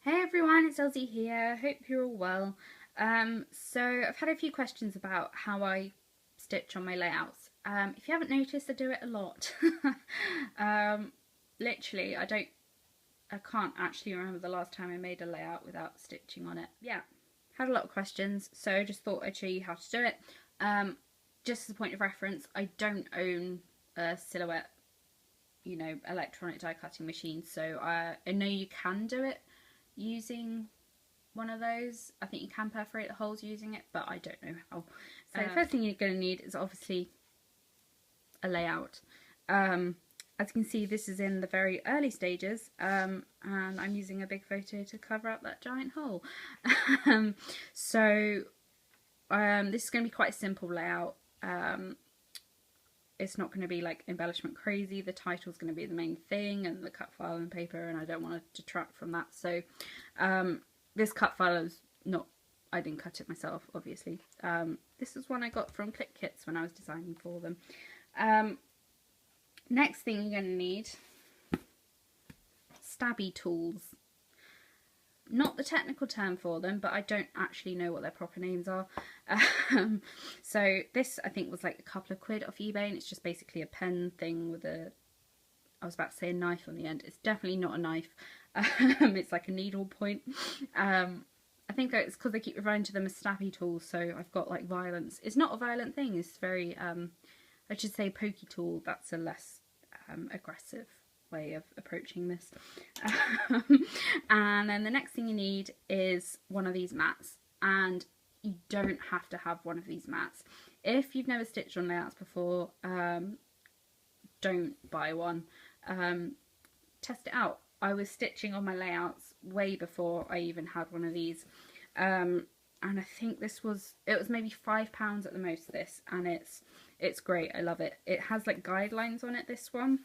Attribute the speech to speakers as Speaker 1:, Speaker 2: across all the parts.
Speaker 1: Hey everyone, it's Elsie here. Hope you're all well. So I've had a few questions about how I stitch on my layouts. If you haven't noticed, I do it a lot. Literally, I can't actually remember the last time I made a layout without stitching on it. Yeah, had a lot of questions, so I just thought I'd show you how to do it. Just as a point of reference, I don't own a Silhouette, electronic die cutting machine, so I know you can do it using one of those. I think you can perforate the holes using it, but I don't know how. So the first thing you're going to need is obviously a layout. As you can see, this is in the very early stages, and I'm using a big photo to cover up that giant hole. So this is going to be quite a simple layout. It's not going to be like embellishment crazy. The title's going to be the main thing, and the cut file and paper, and I don't want to detract from that. So this cut file is not, I didn't cut it myself, obviously. This is one I got from Clip Kits when I was designing for them. Next thing you're going to need, STABBY tools. Not the technical term for them, but I don't actually know what their proper names are. So this, I think, was like a couple of quid off eBay, and it's just basically a pen thing with a, I was about to say a knife on the end. It's definitely not a knife. It's like a needle point. I think it's because they keep referring to them as STABBY tools, so I've got like violence. It's not a violent thing, it's very, I should say POKEY tool. That's a less aggressive way of approaching this. And then the next thing you need is one of these mats, and you don't have to have one of these mats. If you've never stitched on layouts before, don't buy one. Test it out. I was stitching on my layouts way before I even had one of these, and I think it was maybe £5 at the most, this, and it's great. I love it. It has like guidelines on it, this one,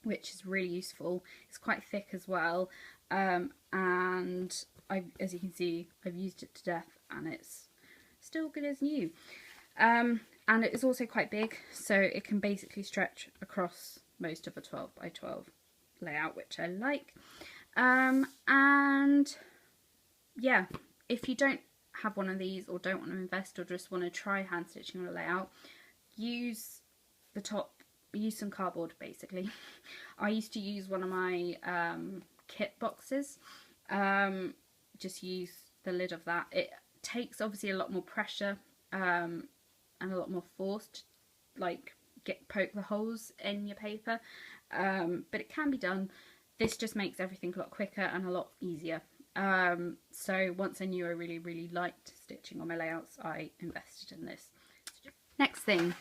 Speaker 1: which is really useful. It's quite thick as well, and as you can see, I've used it to death, and it's still good as new. And it is also quite big, so it can basically stretch across most of a 12 by 12 layout, which I like. And yeah, if you don't have one of these, or don't want to invest, or just want to try hand stitching on a layout, use some cardboard basically. I used to use one of my kit boxes. Just use the lid of that. It takes obviously a lot more pressure and a lot more force to like poke the holes in your paper, but it can be done. This just makes everything a lot quicker and a lot easier. So once I knew I really liked stitching on my layouts, I invested in this. Next thing,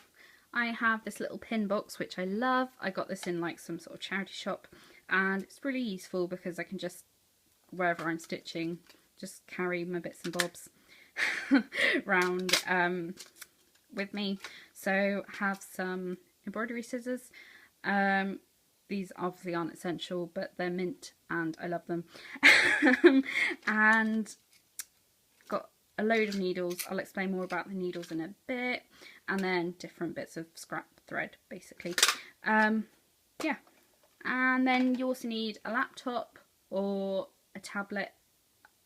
Speaker 1: I have this little pin box, which I love. I got this in like some sort of charity shop, and it's really useful because I can just, wherever I'm stitching, just carry my bits and bobs round with me. So have some embroidery scissors. These obviously aren't essential, but they're mint and I love them. And got a load of needles. I'll explain more about the needles in a bit. And then different bits of scrap thread, basically. Yeah. And then you also need a laptop or a tablet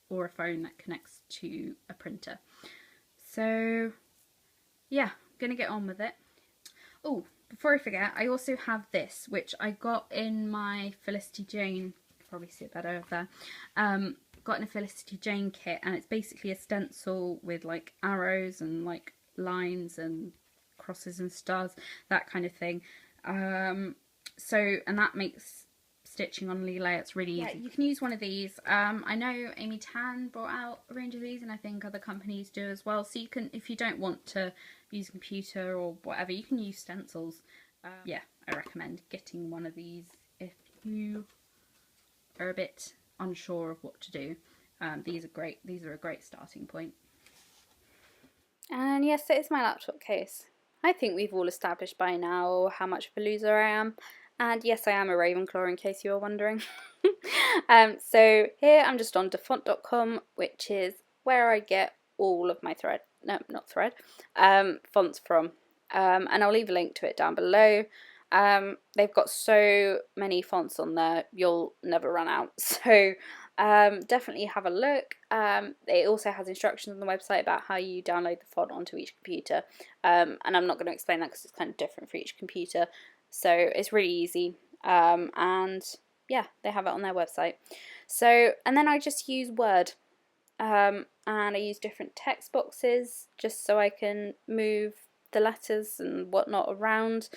Speaker 1: or a phone that connects to a printer. So yeah, I'm gonna get on with it. Oh, before I forget, I also have this, which I got in my Felicity Jane, you can probably see it better over there, got in a Felicity Jane kit, and it's basically a stencil with like arrows and like lines and crosses and stars, that kind of thing. And that makes stitching on layouts really easy. Yeah, you can use one of these. I know Amy Tan brought out a range of these, and I think other companies do as well. So you can, if you don't want to use a computer or whatever, you can use stencils. Yeah, I recommend getting one of these if you are a bit unsure of what to do. These are great. These are a great starting point. And yes, it is my laptop case. I think we've all established by now how much of a loser I am. And yes, I am a Ravenclaw, in case you were wondering. So here I'm just on dafont.com, which is where I get all of my fonts from. And I'll leave a link to it down below. They've got so many fonts on there, you'll never run out. So definitely have a look. It also has instructions on the website about how you download the font onto each computer, and I'm not going to explain that because it's kind of different for each computer, so it's really easy, and yeah, they have it on their website. So, and then I just use Word, and I use different text boxes just so I can move the letters and whatnot around,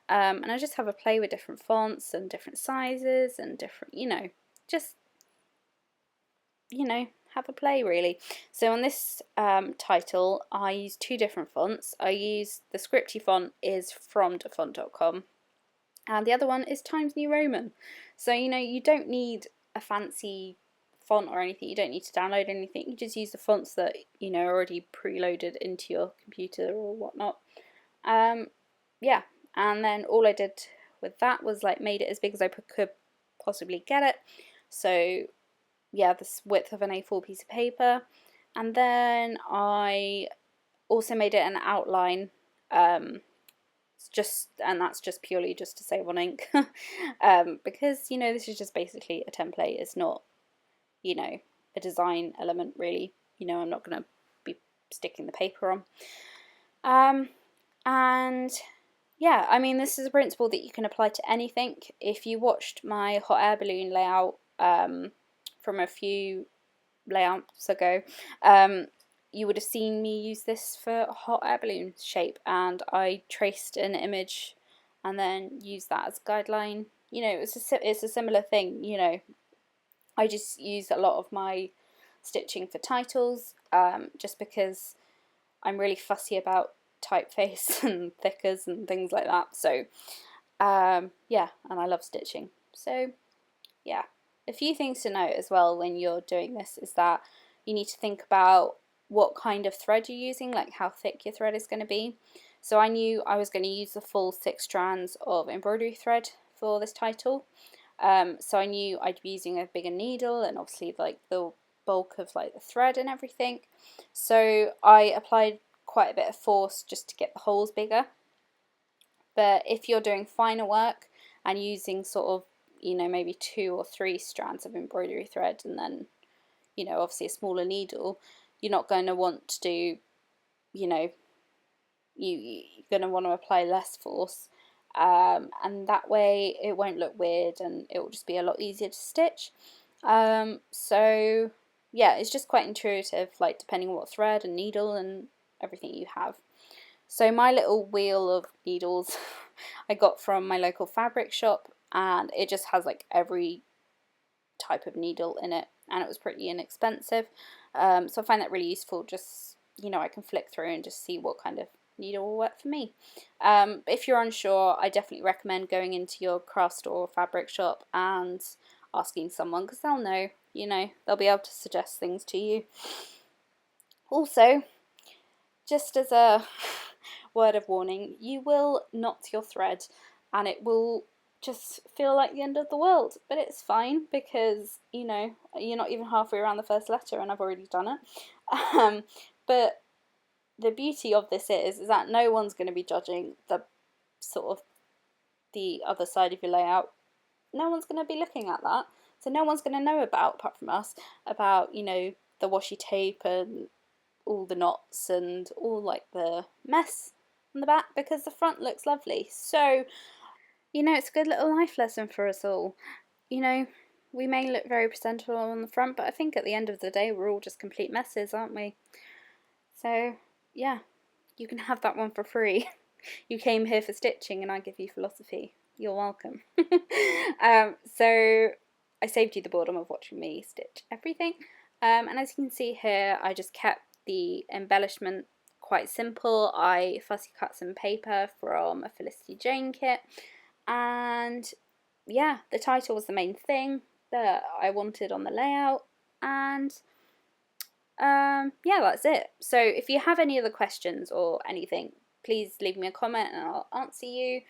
Speaker 1: and I just have a play with different fonts and different sizes and different, just, have a play really. So on this title, I use two different fonts. I use the scripty font is from dafont.com, and the other one is Times New Roman. So you don't need a fancy font or anything. You don't need to download anything. You just use the fonts that are already preloaded into your computer or whatnot. Yeah, and then all I did with that was like made it as big as I could possibly get it. So yeah, the width of an A4 piece of paper, and then I also made it an outline, and that's just purely just to save on ink, because this is just basically a template. It's not a design element really. I'm not going to be sticking the paper on, and yeah, I mean, this is a principle that you can apply to anything. If you watched my hot air balloon layout from a few layouts ago, you would have seen me use this for a hot air balloon shape, and I traced an image and then used that as a guideline. It's a similar thing. I just use a lot of my stitching for titles, just because I'm really fussy about typeface and thickers and things like that. So yeah, and I love stitching. So yeah, a few things to note as well when you're doing this is that you need to think about what kind of thread you're using, like how thick your thread is going to be. So I knew I was going to use the full 6 strands of embroidery thread for this title, so I knew I'd be using a bigger needle and obviously like the bulk of like the thread and everything. So I applied quite a bit of force just to get the holes bigger. But if you're doing finer work and using sort of maybe 2 or 3 strands of embroidery thread and then obviously a smaller needle, you're not going to want to do you're going to want to apply less force, and that way it won't look weird and it will just be a lot easier to stitch. So yeah, it's just quite intuitive, like depending on what thread and needle and everything you have. So my little wheel of needles I got from my local fabric shop, and it just has like every type of needle in it, and it was pretty inexpensive, so I find that really useful. Just I can flick through and just see what kind of needle will work for me. But if you're unsure, I definitely recommend going into your craft store or fabric shop and asking someone, because they'll know, they'll be able to suggest things to you. Also, just as a word of warning, you will knot your thread and it will just feel like the end of the world, but it's fine because you're not even halfway around the first letter and I've already done it. But the beauty of this is that no one's going to be judging the sort of the other side of your layout. No one's going to be looking at that, so no one's going to know about, apart from us, about the washi tape and all the knots and all like the mess on the back, because the front looks lovely. So it's a good little life lesson for us all. We may look very presentable on the front, but I think at the end of the day we're all just complete messes, aren't we? So yeah, you can have that one for free. You came here for stitching and I give you philosophy. You're welcome. So I saved you the boredom of watching me stitch everything, and as you can see here, I just kept the embellishment quite simple. I fussy cut some paper from a Felicity Jane kit, and yeah, the title was the main thing that I wanted on the layout, and yeah, that's it. So if you have any other questions or anything, please leave me a comment and I'll answer you.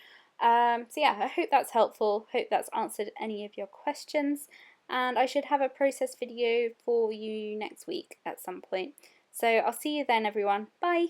Speaker 1: So yeah, I hope that's helpful, hope that's answered any of your questions, and I should have a process video for you next week at some point. So I'll see you then everyone, bye!